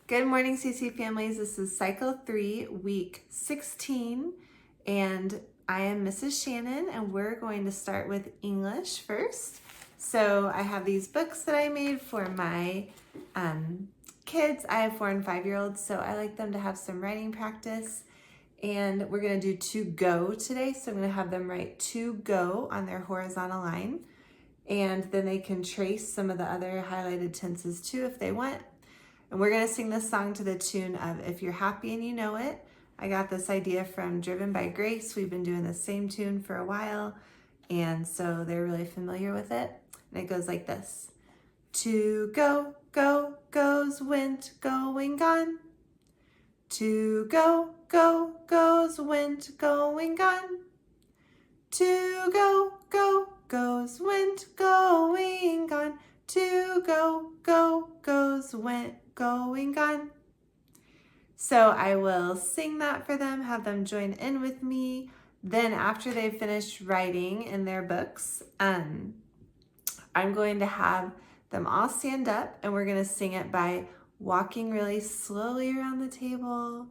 Good morning, CC families. This is cycle 3, week 16, and I am Mrs. Shannon, and we're going to start with English first. So I have these books that I made for my kids. I have 4 and 5-year-olds, so I like them to have some writing practice. And we're going to do to go today, so I'm going to have them write to go on their horizontal line. And then they can trace some of the other highlighted tenses too if they want. And we're going to sing this song to the tune of If You're Happy and You Know It. I got this idea from Driven by Grace. We've been doing the same tune for a while, and so they're really familiar with it. And it goes like this. To go, go, goes, went, going, gone. To go, go, goes, went, going, gone. To go, go, goes, went, going, gone. To go, go, goes, went, going, gone. So I will sing that for them, have them join in with me. Then after they've finished writing in their books, I'm going to have them all stand up, and we're going to sing it by walking really slowly around the table.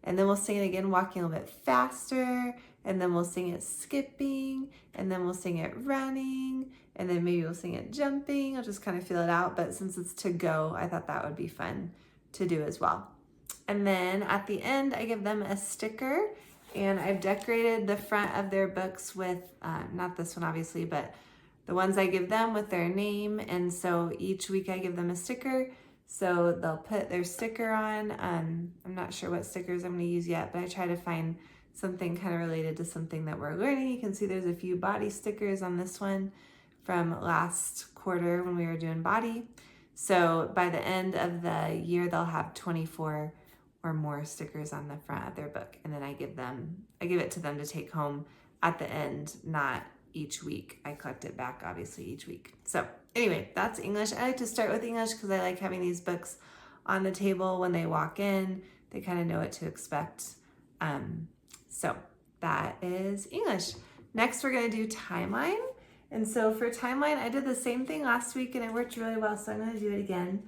And then we'll sing it again, walking a little bit faster. And then we'll sing it skipping. And then we'll sing it running. And then maybe we'll sing it jumping. I'll just kind of feel it out. But since it's to go, I thought that would be fun to do as well. And then at the end, I give them a sticker. And I've decorated the front of their books with, not this one obviously, but the ones I give them with their name. And so each week I give them a sticker. So they'll put their sticker on. I'm not sure what stickers I'm going to use yet, but I try to find something kind of related to something that we're learning. You can see there's a few body stickers on this one from last quarter when we were doing body. So by the end of the year, they'll have 24 or more stickers on the front of their book. And then I give it to them to take home at the end, not each week. I collect it back obviously each week. So anyway, that's English. I like to start with English because I like having these books on the table when they walk in. They kind of know what to expect. So that is English. Next, we're going to do timeline. And so for timeline, I did the same thing last week and it worked really well. So I'm going to do it again.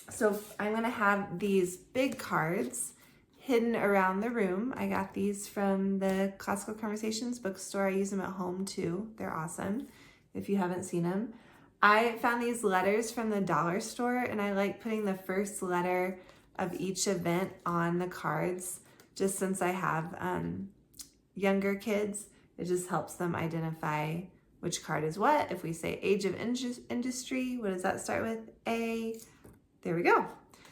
So I'm going to have these big cards hidden around the room. I got these from the Classical Conversations bookstore. I use them at home too. They're awesome if you haven't seen them. I found these letters from the dollar store, and I like putting the first letter of each event on the cards. Just since I have younger kids, it just helps them identify which card is what. If we say age of industry, what does that start with? A. There we go.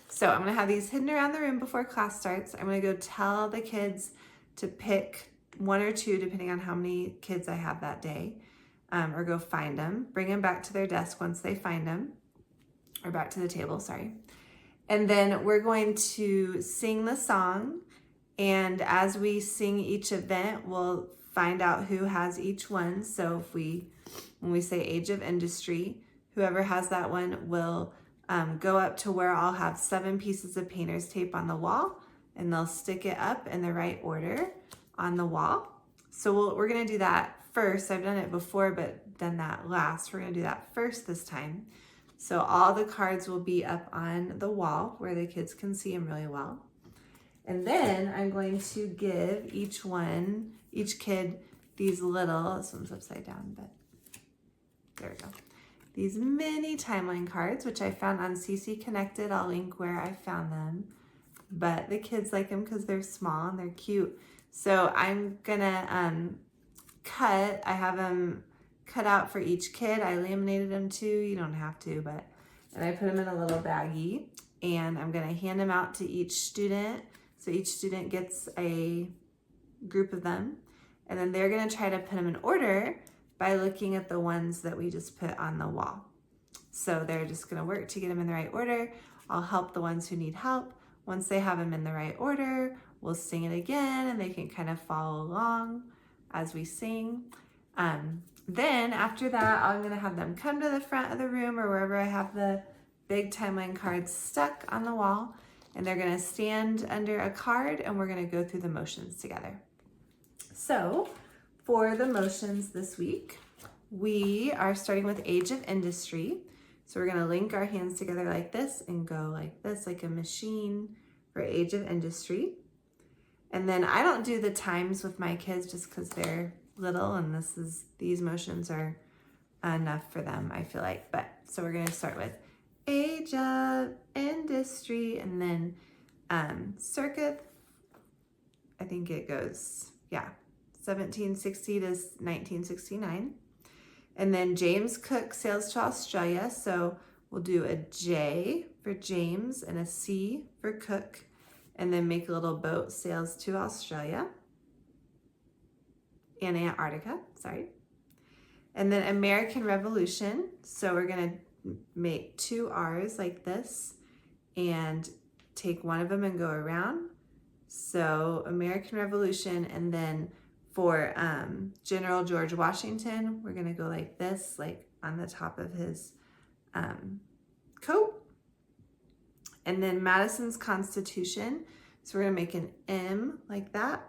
So I'm going to have these hidden around the room before class starts. I'm going to go tell the kids to pick 1 or 2, depending on how many kids I have that day, or go find them, bring them back to their desk once they find them, or back to the table, sorry. And then we're going to sing the song. And as we sing each event, we'll find out who has each one. So when we say age of industry, whoever has that one will go up to where I'll have 7 pieces of painter's tape on the wall, and they'll stick it up in the right order on the wall. So we're going to do that first. I've done it before, but done that last. We're going to do that first this time. So all the cards will be up on the wall where the kids can see them really well. And then I'm going to give each kid these little, this one's upside down, but there we go. These mini timeline cards, which I found on ccconnected. I'll link where I found them. But the kids like them because they're small and they're cute. So I'm gonna I have them cut out for each kid. I laminated them too. You don't have to, and I put them in a little baggie. And I'm gonna hand them out to each student. So each student gets a group of them. And then they're gonna try to put them in order by looking at the ones that we just put on the wall. So they're just gonna work to get them in the right order. I'll help the ones who need help. Once they have them in the right order, we'll sing it again and they can kind of follow along as we sing. Then after that, I'm gonna have them come to the front of the room or wherever I have the big timeline cards stuck on the wall, and they're gonna stand under a card and we're gonna go through the motions together. So for the motions this week, we are starting with age of industry. So we're gonna link our hands together like this and go like this, like a machine for age of industry. And then I don't do the times with my kids just because they're little and these motions are enough for them, I feel like. But so we're gonna start with age of industry and then circa, I think it goes, 1760 to 1969. And then James Cook sails to Australia. So we'll do a J for James and a C for Cook, and then make a little boat sails to Australia and Antarctica, sorry. And then American Revolution. So we're gonna make 2 R's like this and take one of them and go around. So American Revolution, and then for General George Washington, we're gonna go like this, like on the top of his coat. And then Madison's Constitution, so we're gonna make an M like that.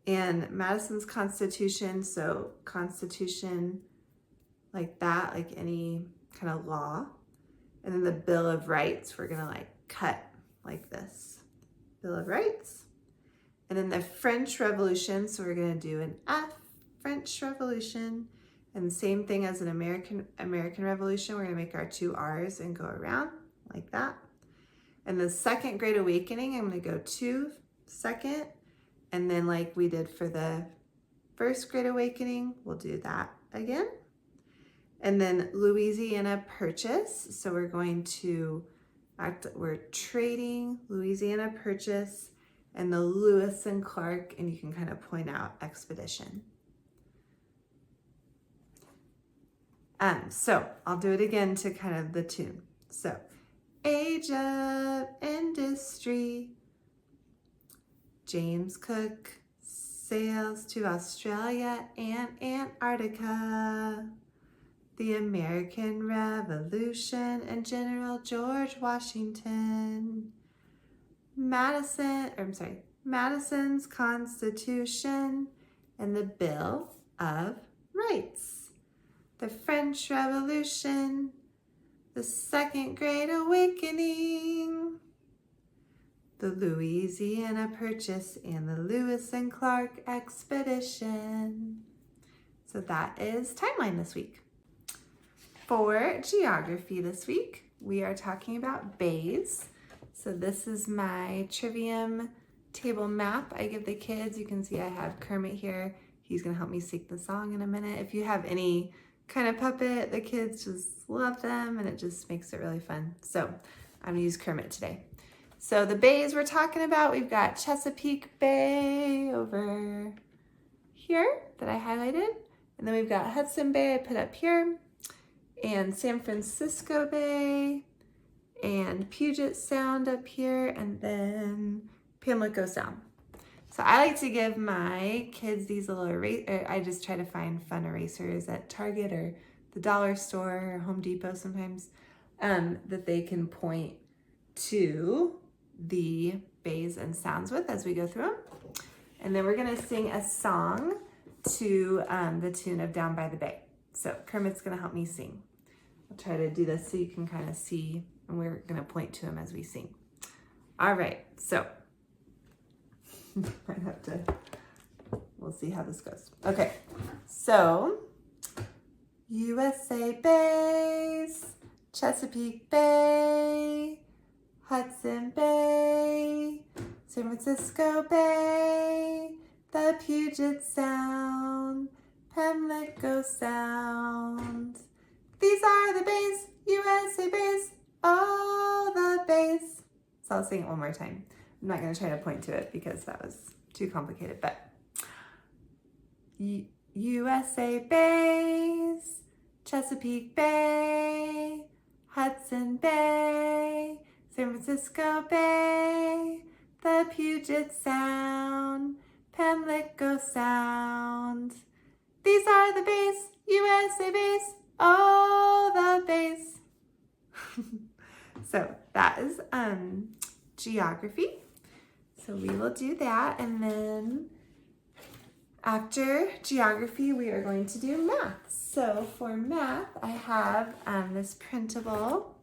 And Madison's Constitution, so Constitution like that, like any kind of law. And then the Bill of Rights, we're gonna like cut like this, Bill of Rights. And then the French Revolution, so we're gonna do an F, French Revolution. And the same thing as an American Revolution, we're gonna make our 2 R's and go around like that. And the Second Great Awakening, I'm gonna go 2 second, and then like we did for the First Great Awakening, we'll do that again. And then Louisiana Purchase, so we're going to we're trading Louisiana Purchase and the Lewis and Clark, and you can kind of point out expedition. So I'll do it again to kind of the tune. So age of industry, James Cook sails to Australia and Antarctica. The American Revolution and General George Washington. Madison's Constitution and the Bill of Rights. The French Revolution, the Second Great Awakening, the Louisiana Purchase, and the Lewis and Clark Expedition. So that is timeline this week. For geography this week, we are talking about bays. So this is my Trivium table map I give the kids. You can see I have Kermit here. He's gonna help me sing the song in a minute. If you have any kind of puppet, the kids just love them and it just makes it really fun. So I'm gonna use Kermit today. So the bays we're talking about, we've got Chesapeake Bay over here that I highlighted. And then we've got Hudson Bay I put up here, and San Francisco Bay, and Puget Sound up here, and then Pamlico Sound. So I like to give my kids these little I just try to find fun erasers at Target or the dollar store or Home Depot sometimes, that they can point to the bays and sounds with as we go through them. And then we're gonna sing a song to the tune of Down by the Bay. So Kermit's gonna help me sing. I'll try to do this so you can kind of see, and we're gonna point to him as we sing. All right, so might have to, we'll see how this goes. Okay, so USA Bays, Chesapeake Bay, Hudson Bay, San Francisco Bay, the Puget Sound, Pamlico Sound. These are the bays, USA bays, all the bays. So I'll sing it one more time. I'm not gonna try to point to it because that was too complicated, but USA bays, Chesapeake Bay, Hudson Bay, San Francisco Bay, the Puget Sound, Pamlico Sound. These are the bays, USA bays, all the bays. So that is geography. So we will do that, and then After geography, we are going to do math. So for math, I have this printable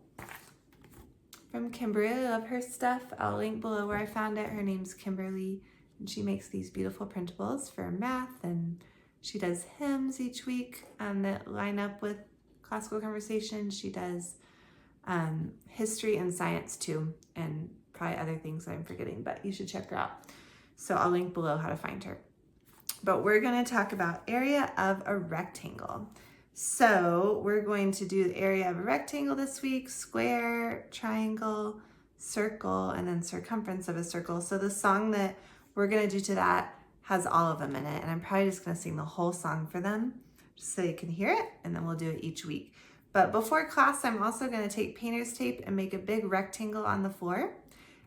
from Kimberly. I love her stuff. I'll link below where I found it. Her name's Kimberly, and she makes these beautiful printables for math, and she does hymns each week that line up with classical conversation. She does history and science too, and probably other things that I'm forgetting, but you should check her out. So I'll link below how to find her. But we're going to talk about area of a rectangle. So we're going to do the area of a rectangle this week: square, triangle, circle, and then circumference of a circle. So the song that we're going to do to that has all of them in it, and I'm probably just going to sing the whole song for them just so you can hear it, and then we'll do it each week. But before class, I'm also going to take painter's tape and make a big rectangle on the floor.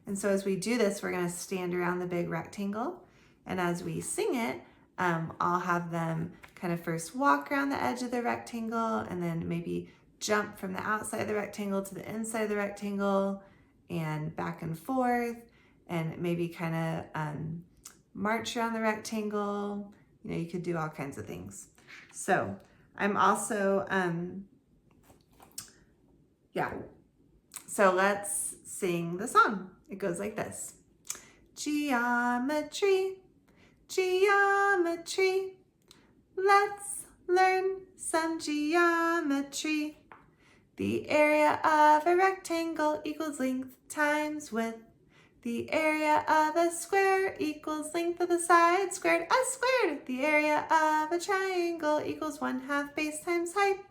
And so as we do this, we're going to stand around the big rectangle, and as we sing it, I'll have them kind of first walk around the edge of the rectangle and then maybe jump from the outside of the rectangle to the inside of the rectangle and back and forth, and maybe kind of march around the rectangle. You know, you could do all kinds of things. So I'm also, so let's sing the song. It goes like this. Geometry, geometry, let's learn some geometry. The area of a rectangle equals length times width. The area of a square equals length of the side squared, s squared. The area of a triangle equals 1/2 base times height.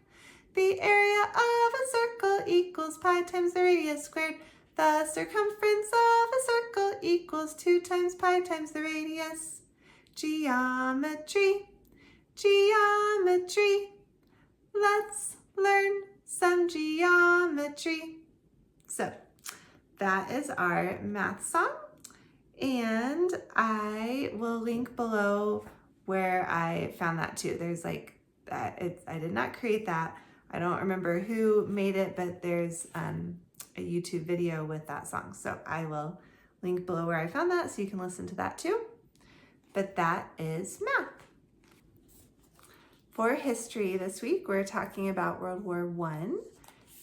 The area of a circle equals pi times the radius squared. The circumference of a circle equals 2 times pi times the radius. Geometry, geometry, let's learn some geometry. So that is our math song, and I will link below where I found that too. There's like that. I did not create that. I don't remember who made it, but there's a YouTube video with that song. So I will link below where I found that so you can listen to that too. But that is math. For history this week, we're talking about World War I.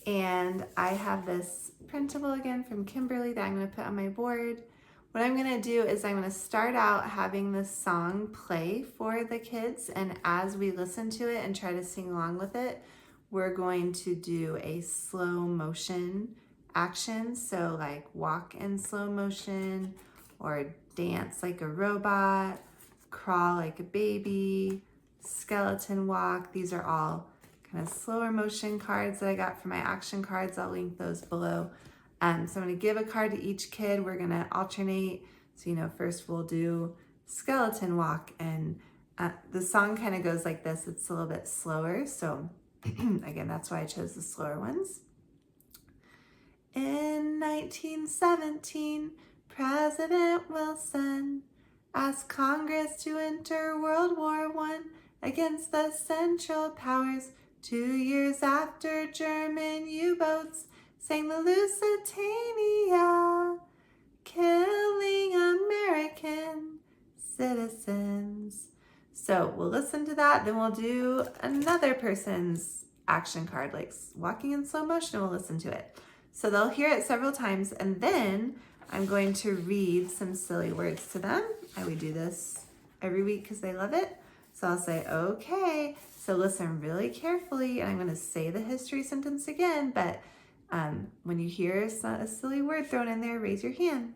And I have this printable again from Kimberly that I'm going to put on my board. What I'm going to do is I'm going to start out having this song play for the kids. And as we listen to it and try to sing along with it, we're going to do a slow motion action. So like walk in slow motion, or dance like a robot, crawl like a baby, skeleton walk. These are all kind of slower motion cards that I got for my action cards. I'll link those below. So I'm going to give a card to each kid. We're going to alternate. So, you know, first we'll do skeleton walk, and the song kind of goes like this. It's a little bit slower. So again, that's why I chose the slower ones. In 1917, President Wilson asked Congress to enter World War I against the Central Powers. 2 years after German U-boats sang the Lusitania, killing American citizens. So we'll listen to that, then we'll do another person's action card, like walking in slow motion, we'll listen to it. So they'll hear it several times, and then I'm going to read some silly words to them. I would do this every week because they love it. So I'll say, okay, so listen really carefully, and I'm going to say the history sentence again, but when you hear a silly word thrown in there, raise your hand.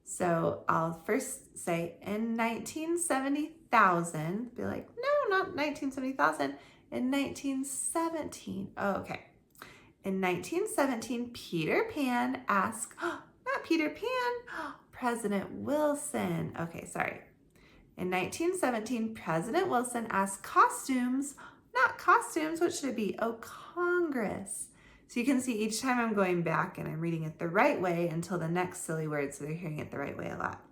So I'll first say, in 1970,000, be like, no, not 1970,000, in 1917. Oh, okay. In 1917, Peter Pan asked, not Peter Pan, President Wilson. Okay, sorry. In 1917, President Wilson asked costumes, not costumes, what should it be? Oh, Congress. So you can see each time I'm going back and I'm reading it the right way until the next silly word, so they're hearing it the right way a lot.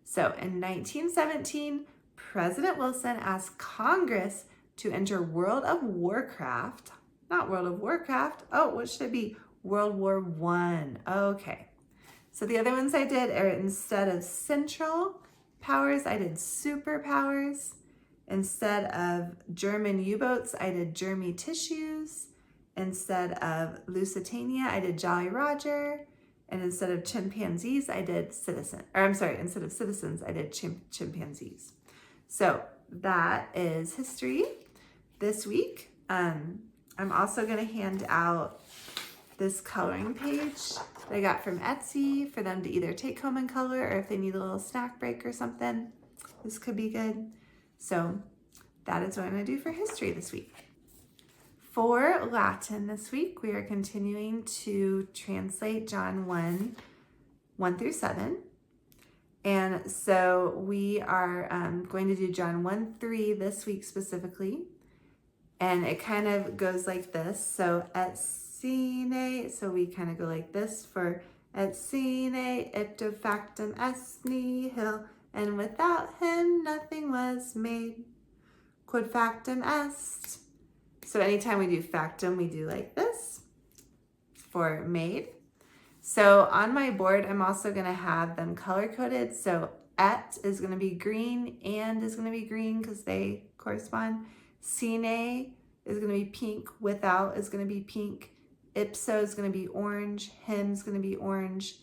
So in 1917, President Wilson asked Congress to enter World of Warcraft, not World of Warcraft. Oh, what should it be? World War I. Okay. So the other ones I did are, instead of central powers, I did superpowers. Instead of German U-boats, I did Germy tissues. Instead of Lusitania, I did Jolly Roger. And instead of chimpanzees, I did instead of citizens, I did chimpanzees. So that is history this week. I'm also going to hand out this coloring page that I got from Etsy for them to either take home and color, or if they need a little snack break or something, this could be good. So that is what I'm going to do for history this week. For Latin this week, we are continuing to translate John 1 through 7. And so we are going to do John 1:3 this week specifically. And it kind of goes like this. So et sine, so we kind of go like this for et sine ipso factum est nihil, and without him nothing was made. Quod factum est. So anytime we do factum, we do like this for made. So on my board, I'm also going to have them color coded. So et is going to be green, and is going to be green because they correspond. Sine is going to be pink, without is going to be pink. Ipso is going to be orange, him is going to be orange.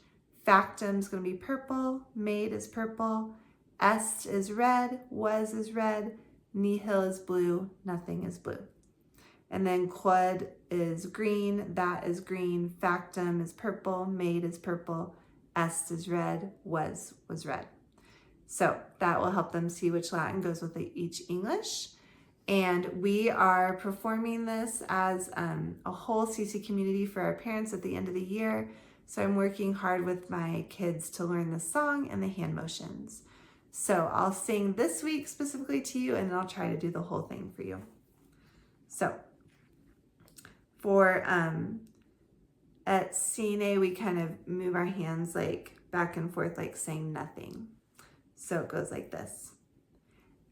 Factum is going to be purple, made is purple. Est is red, was is red. Nihil is blue, nothing is blue. And then quod is green, that is green, factum is purple, made is purple, est is red, was red. So that will help them see which Latin goes with each English. And we are performing this as a whole CC community for our parents at the end of the year. So I'm working hard with my kids to learn the song and the hand motions. So I'll sing this week specifically to you, and then I'll try to do the whole thing for you. So for et sine, we kind of move our hands like back and forth, like saying nothing. So it goes like this.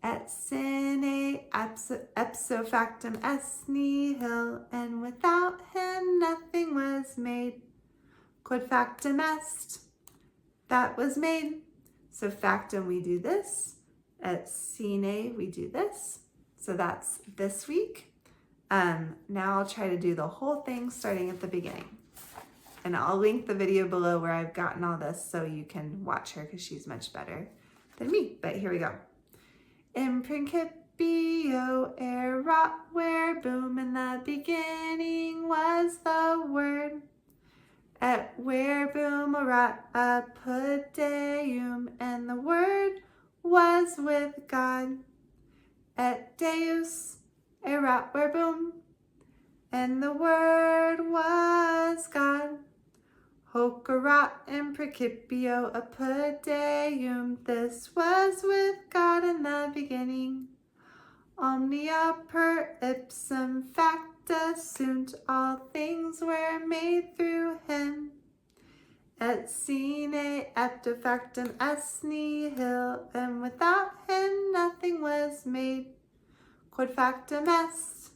Et sine ipso factum est nihil, and without him nothing was made. Quod factum est, that was made. So factum, we do this. Et sine, we do this. So that's this week. Now I'll try to do the whole thing starting at the beginning. And I'll link the video below where I've gotten all this so you can watch her because she's much better than me. But here we go. In principio erat verbum, in the beginning was the word. Et verbum erat apud Deum, and the word was with God. Et Deus erat verbum, and the word was God. Hoc erat in principio apud Deum, this was with God in the beginning. Omnia per ipsum facta sunt, all things were made through him. Et sine ipso factum est nihil, and without him nothing was made. Quod factum est,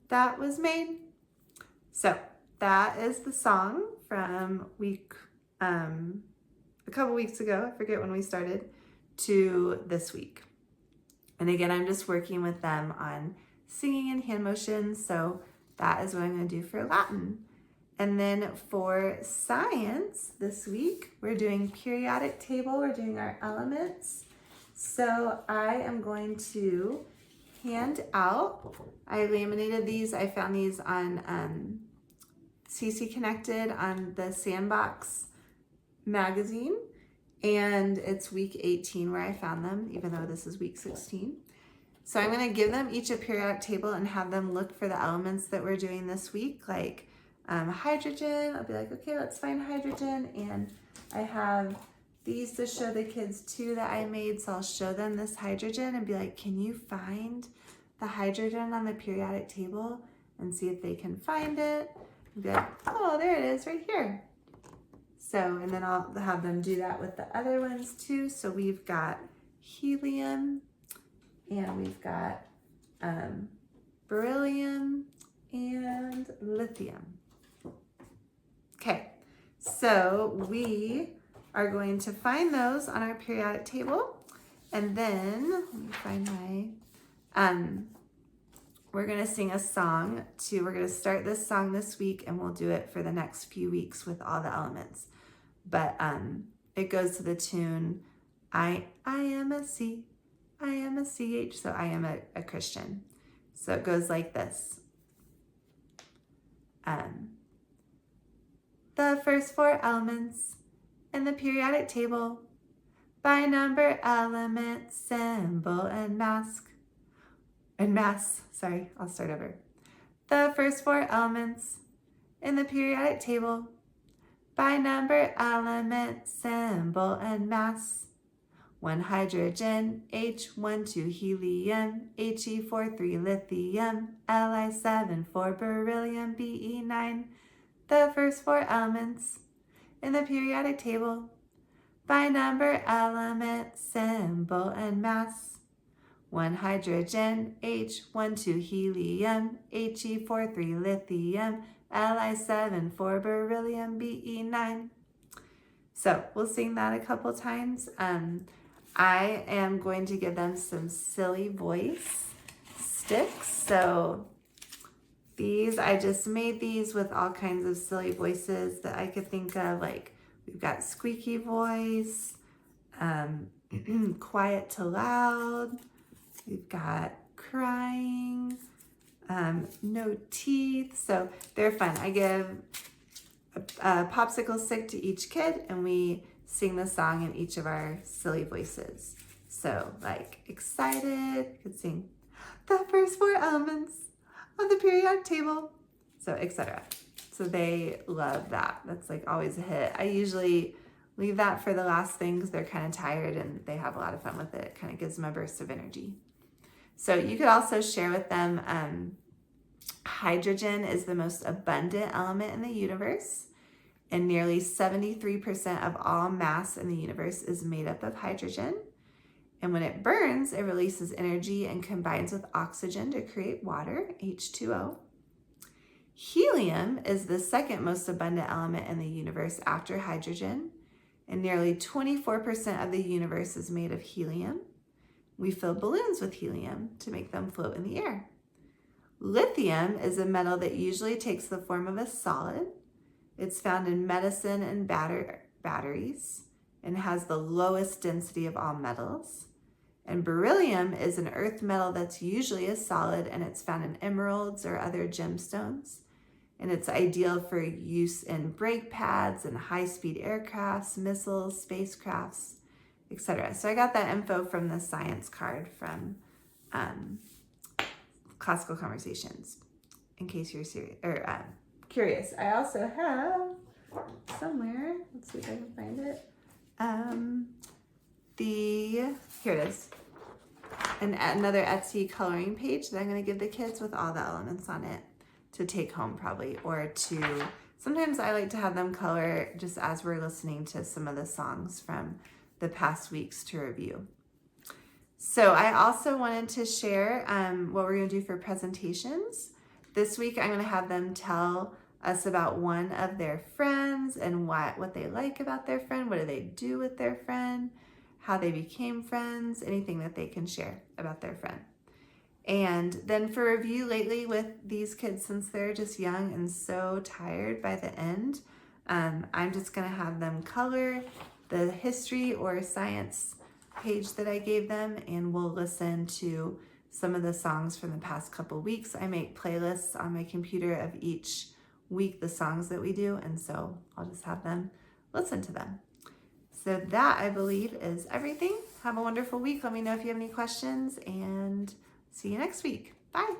that was made. So that is the song from a couple weeks ago, I forget when we started, to this week. And again, I'm just working with them on singing and hand motions, so that is what I'm going to do for Latin. And then for science this week, we're doing periodic table, we're doing our elements. So I am going to hand out, I laminated these, I found these on CC Connected on the Sandbox magazine, and it's week 18 where I found them, even though this is week 16. So I'm going to give them each a periodic table and have them look for the elements that we're doing this week, like hydrogen. I'll be like, okay, let's find hydrogen, and I have these to show the kids too that I made, so I'll show them this hydrogen and be like, can you find the hydrogen on the periodic table, and see if they can find it. And be like, oh, there it is right here. So, and then I'll have them do that with the other ones too. So we've got helium, and we've got beryllium and lithium. Okay, so we are going to find those on our periodic table, and then let me find my We're going to sing a song we're going to start this song this week, and we'll do it for the next few weeks with all the elements. But it goes to the tune, I am a C, I am a CH, so I am a Christian. So it goes like this. The first four elements in the periodic table by number, element, symbol, and mass. Sorry, I'll start over. The first four elements in the periodic table by number, element, symbol, and mass. 1 hydrogen, H, 1, 2 helium, He, 4, 3 lithium, Li, 7, 4 beryllium, Be, 9. The first four elements in the periodic table by number, element, symbol, and mass. 1 hydrogen, H, 1, 2 helium, He, 4, 3 lithium, Li, 7, 4 beryllium, Be, 9. So we'll sing that a couple times. I am going to give them some silly voice sticks. So I just made these with all kinds of silly voices that I could think of. Like we've got squeaky voice, quiet to loud. We've got crying, no teeth. So they're fun. I give a popsicle stick to each kid, and we sing the song in each of our silly voices. So like excited, you could sing the first four elements of the periodic table, so etc. So they love that. That's like always a hit. I usually leave that for the last thing because they're kind of tired and they have a lot of fun with it. It kind of gives them a burst of energy. So you could also share with them hydrogen is the most abundant element in the universe, and nearly 73% of all mass in the universe is made up of hydrogen. And when it burns, it releases energy and combines with oxygen to create water, H2O. Helium is the second most abundant element in the universe after hydrogen, and nearly 24% of the universe is made of helium. We fill balloons with helium to make them float in the air. Lithium is a metal that usually takes the form of a solid. It's found in medicine and batteries and has the lowest density of all metals. And beryllium is an earth metal that's usually a solid, and it's found in emeralds or other gemstones. And it's ideal for use in brake pads and high-speed aircrafts, missiles, spacecrafts, etc. So I got that info from the science card from Classical Conversations, in case you're serious or curious. I also have somewhere, let's see if I can find it. Here it is. Another Etsy coloring page that I'm going to give the kids with all the elements on it to take home probably, or sometimes I like to have them color just as we're listening to some of the songs from the past weeks to review. So I also wanted to share what we're going to do for presentations. This week I'm going to have them tell us about one of their friends and what they like about their friend, what do they do with their friend, how they became friends, anything that they can share about their friend. And then for review lately with these kids, since they're just young and so tired by the end, I'm just going to have them color the history or science page that I gave them, and we'll listen to some of the songs from the past couple weeks. I make playlists on my computer of each week, the songs that we do, and so I'll just have them listen to them. So that, I believe, is everything. Have a wonderful week. Let me know if you have any questions, and see you next week. Bye.